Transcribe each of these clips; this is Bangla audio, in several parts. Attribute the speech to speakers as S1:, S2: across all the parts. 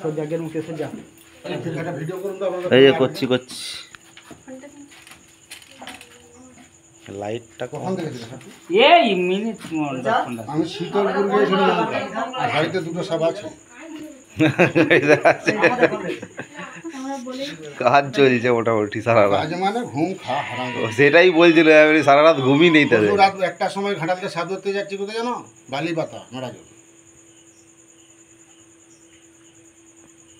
S1: সজ্জাগের মুখে সজ্জা
S2: একটা ভিডিও করুন তো আপনারা।
S3: এই যে করছি লাইটটা
S2: কখন দেখেছিলেন আপনি?
S1: এই মিনিট 10-15
S2: আমি শীতলপুর গিয়েছিলাম, বাড়িতে দুটো সাপ আছে।
S3: কাজ চলছে মোটামুটি সারা রাত।
S2: আজ মানে ঘুম খাওয়া হারাম।
S3: সেটাই বলছিল আমি সারা রাত ঘুমই নেই তাদের।
S2: রাত একটার সময় ঘাটালতে সাপ ধরতে যাচ্ছি, কোথায় জানো? বালি পাতা নড়া জল।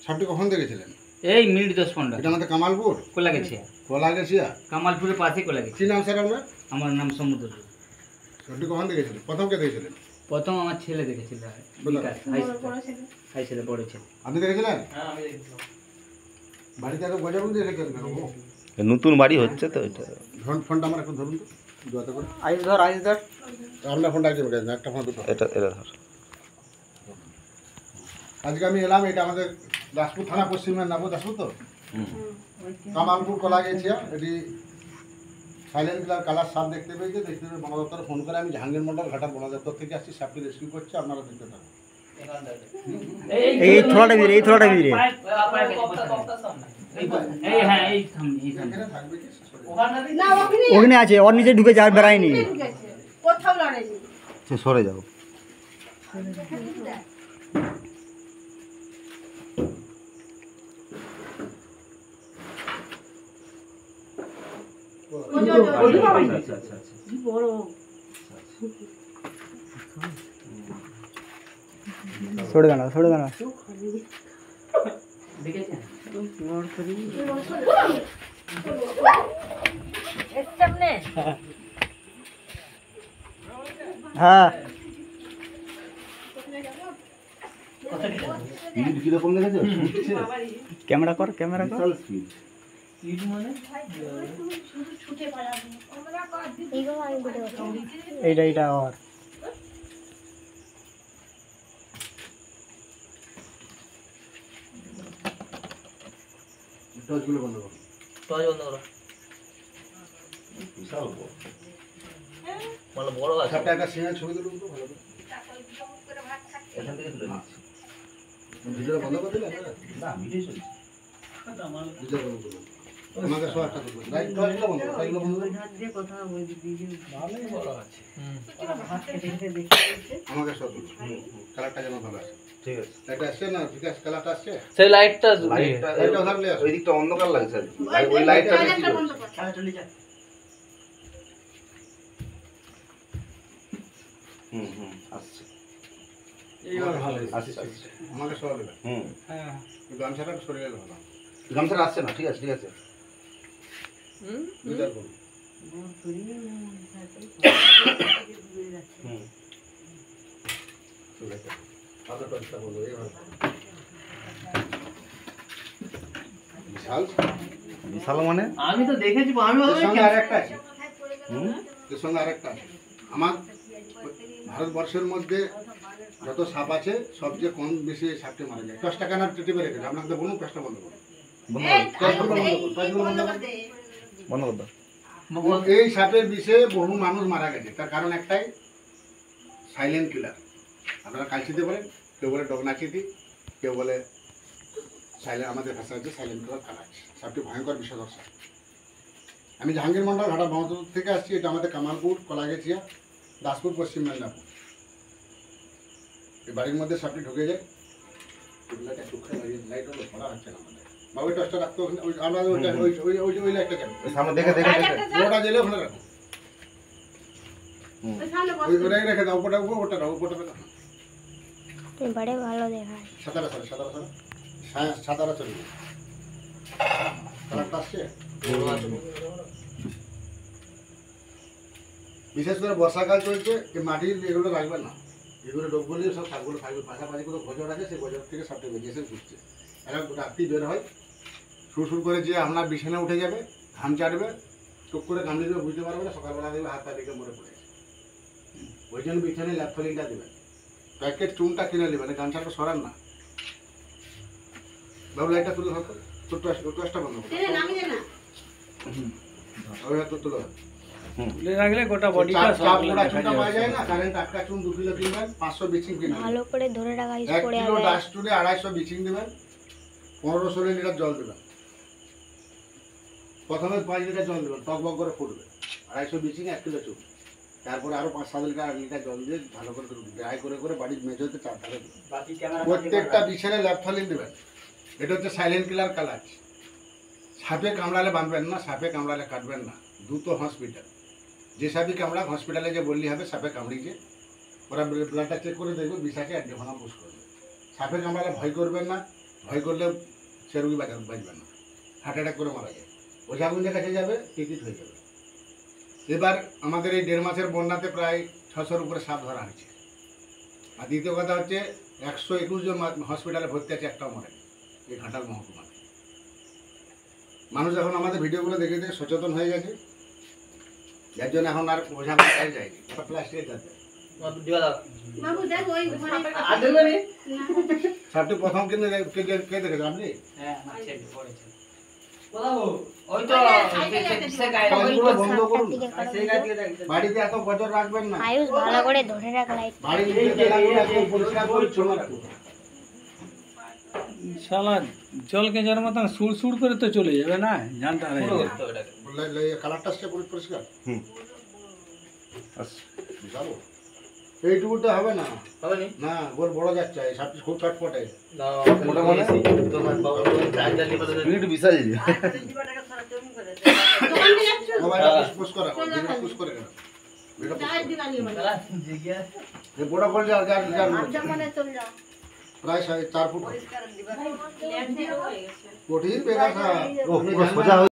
S2: সাপটি কখন দেখেছিলেন?
S1: এই মিনিট 10-15
S2: এটা আমাদের কামালপুর
S1: কোলা গেছে,
S2: কোলা গেছিয়া।
S1: কামালপুরের পাশে কোলা গেছে।
S2: কি নাম স্যার আপনার?
S1: আমার নাম সমুদ্র।
S2: সাপটি কখন দেখেছিলেন? প্রথম কে দেখেছিলেন?
S1: প্রথম আমার ছেলে দেখেছিল, বিকাশ হাই ছেলে বড় ছেলে।
S2: আপনি দেখেছিলেন?
S1: হ্যাঁ আমি দেখেছিলাম।
S2: বাড়িতে এত গজাবুন দেখেছেন কেন?
S3: নতুন বাড়ি হচ্ছে তো এটা।
S2: ফোনটা আমার এখন ধরুন তো, দোয়াতে করে।
S1: আইস ধর
S2: আপনার ফোনটা একজন গেছে, একটা ফোন দুটো।
S3: এটা ধর।
S2: আজকে আমি এলাম, এটা আমাদের দাসপুর থানা, পশ্চিম মেদিনীপুর, দাসপুর তো কামালপুর কলা গেছি। এটি সাইলেন্ট কিলার কালার সাপ দেখতে পেয়েছে। দেখতে পেয়ে বন দপ্তরে ফোন করে আমি জাহাঙ্গীর মন্ডল ঘাটার বন দপ্তর থেকে আসছি, সাপটি রেস্কিউ করছে। আপনারা দেখতে থাকুন।
S1: এই থোড়াটা ভিড়ে, এই থোড়াটা ভিড়ে। এই হ্যাঁ এই সামনে
S2: এখানে থাকবে কি?
S1: ওখানে আছে, ওর নিচে ঢুকে যার বেড়ায়নি।
S4: কোথাও লড়াইনি।
S3: সরে যাও।
S1: সরে দাঁড়া, সরে দাঁড়া। হ্যাঁ
S2: কিরকম দেখেছো?
S1: ক্যামেরা কর, ক্যামেরা কর। এইটা আর
S2: টর্চগুলো বন্ধ করো।
S5: টর্চ বন্ধ করো। মানে বড় আছে।
S2: সাপটা একটা সিঙ্গেল ছবি তুলুন তো ভালো করে।
S5: এখান থেকে তুলে নিচ্ছি।
S2: ভিডিওটা বন্ধ করে দিলে
S5: না ভিডিও চলছে।
S2: ভিডিও বন্ধ করুন। আমাকে সব একটা তুলুন। রাইট টর্চগুলো বন্ধ করো, টর্চগুলো বন্ধ করো।
S5: বড় আছে।
S2: আমাকে সব তুলুন। কালারটা যেন ভালো আসে।
S3: ঠিক আছে।
S2: এটা আসছে না? ঠিক আছে, কালারটা আসছে।
S5: সেই লাইটটা
S2: লাইটটা থাকলে আসে।
S3: ওই দিকটা অন্ধকার লাগছে আর কি। ওই লাইটটা বেশি জ্বলছে। আসছে।
S2: এইভাবে ভালো
S3: আসছে।
S2: আমাকে সব দেবে।
S1: হ্যাঁ
S2: গামছাটা সরে গেলে ভালো।
S3: গামছাটা আসছে না, ঠিক আছে।
S2: বিচার করুন। ঠিক আছে। আদা টর্চটা বন্ধ, এইভাবে।
S3: বিশাল মানে
S5: আমি তো দেখেছি আমি
S2: এর
S5: ভাবছি
S2: সঙ্গে আরেকটা আছে। এর সঙ্গে আরেকটা আছে। আমার ভারতবর্ষের মধ্যে যত সাপ আছে সবচেয়ে কম বেশি সাপটি মারা যায়। 10 টাকা না টিপে রেখেছে। আপনাকে বলুন, কাজটা বন্ধ করুন।
S3: বন্ধ কর দাও।
S2: এই সাপের বিষে বহু মানুষ মারা গেছে। তার কারণ একটাই, সাইলেন্ট কিলার। আপনারা কালচিতে বলেন, কেউ বলে ডগনাচিতি, কেউ বলে সাইলেন্ট। আমাদের ভাষা হচ্ছে সাইলেন্ট কিলার কালার। সাপটি ভয়ঙ্কর বিষধর সাপ। আমি জাহাঙ্গীর মন্ডল ঘাটা বনদপ্তর থেকে আসছি। এটা আমাদের কামালপুর, কলাগেছিয়া, দাসপুর, পশ্চিম মেদিনীপুর। এই বাড়ির মধ্যে সাপটি ঢুকে যায়। লাইট হলো পড়া হচ্ছে না আমাদের। বাবু টসটা রাখতো ওখানে। আমরা ওই লাইটটা কেন
S3: সামনে দেখে।
S2: ওটা জেলে ওখানে রাখো। ওটাই রেখে দাও। ওটা রাখো, ওটা রাখো।
S4: बड़े ভালো দেখায়।
S2: সাতারা চলে যাবে। কালারটা আসছে। বিশেষ করে বর্ষাকাল চলছে, এই মাটির এগুলো রাখবে না। এগুলো ডোবগুলি সব সাপগুলো থাকবে। পাশাপাশি কোনো গজর আছে, সেই গজর থেকে সাপটা বেরিয়ে এসে ঘুরছে। এরা রাত্রি বের হয়, সুর করে যে আপনার বিছানা উঠে যাবে, ঘাম চাটবে, চোখ করে কামড়ে দেবে, বুঝতে পারবে না। সকালবেলা দেবে হাত পা দিকে মরে পড়ে গেছে। ওই জন্য বিছানায় ল্যাপথলিনটা দেবেন। প্যাকেট চুনটা কিনে নেবেন, গামছাটা সরান না। বাবু লাইটটা তুলে ধরো, টর্চটা বন্ধ করো। ওই হাত তুলে ধরো।
S1: তুলে রাখলে গোটা বডিটা
S2: চাপ মোড়া চুনটা পাওয়া যায় না? কারেন্ট টাটকা চুন 2 কিলো কিনবেন, 500 বিচিং কিনবেন।
S4: ভালো করে ধরে রাখা
S2: 1 কিলো ডাস্ট চুনে 250 বিচিং দেবেন, 15-16 লিটার জল দেবেন। প্রথমে 5 লিটার জল দেবেন, টকবক করে ফুটবে। 250 বিচিং 1 কিলো চুন। তারপরে আরো 5-7 লিটার 8 লিটার জল দিয়ে ভালো করে ড্রাই করে করে বাড়ির মেঝেতে চারধারে দেবেন। প্রত্যেকটা বিছানায় ল্যাপথলিন দেবেন। এটা হচ্ছে সাইলেন্ট কিলার কালার। সাপে কামড়ালে বাঁধবেন না, সাপে কামড়ালে কাটবেন না। দ্রুত হসপিটাল, যে সাপে কামড়া হসপিটালে যে বললি হবে সাপে কামড়িয়েছে, ওরা ব্লাডটা চেক করে দেখবে, বিষাকে অ্যান্টিভেনাম পুশ করবে। সাপে কামড়ালে ভয় করবেন না, ভয় করলে সে রোগী বাঁচবেন না, হার্ট অ্যাটাক করে মারা যায়। ওঝাগুঞ্জের কাছে যাবে, টিকিট হয়ে যাবে। এবার আমাদের এই 1.5 মাসের বন্যাতে প্রায় 600-র উপরে সাপ ধরা হয়েছে। আর দ্বিতীয় কথা হচ্ছে 121 জন হসপিটালে ভর্তি আছে, একটাও মরেনি এই ঘাটাল মহকুমায়। মানুষ এখন আমাদের ভিডিওগুলো দেখে দেখে সচেতন হয়ে গেছে, যার জন্য এখন আর ওঝা কাছে যায়নি। প্লাস্টিকের যাতে
S4: বাবু দেখ ওই
S2: সাপটি প্রথম কিনে কে দেখেছেন আপনি?
S1: হ্যাঁ আমার ছেলে পড়েছে।
S5: ওই তো সে গায়ে
S2: কাজগুলো বন্ধ করুন।
S1: সেই গাছ দিয়ে দেখ।
S2: বাড়িতে এত গজর রাখবেন না,
S4: আয়ুষ ভালো করে ধরে রাখ লাইট।
S2: বাড়ির জায়গাগুলো একদম পরিষ্কার পরিচ্ছন্ন রাখুন।
S6: শালা জলকে যার মতন সুড় সুড় করে তো চলে যাবে না, জানতে হবে।
S2: কালারটা আসছে পরিষ্কার।
S3: আচ্ছা।
S2: যাবো এইটুকুটা হবে না,
S5: হবে নি
S2: না গোল বড় যাচ্ছে, এই সাপটি খুব চটপটে।
S3: মোটামুটি
S5: তোমার বাবা চার্জার নিয়ে বলে
S3: তুমি একটু বিশাল
S2: মোবাইলটা পুশ করে রাখো, পুশ করে রাখো। এই বড় গোল যার প্রায় 4.5 ফুট। কঠিন বেগাসা
S3: ও পুরো সোজা হয়ে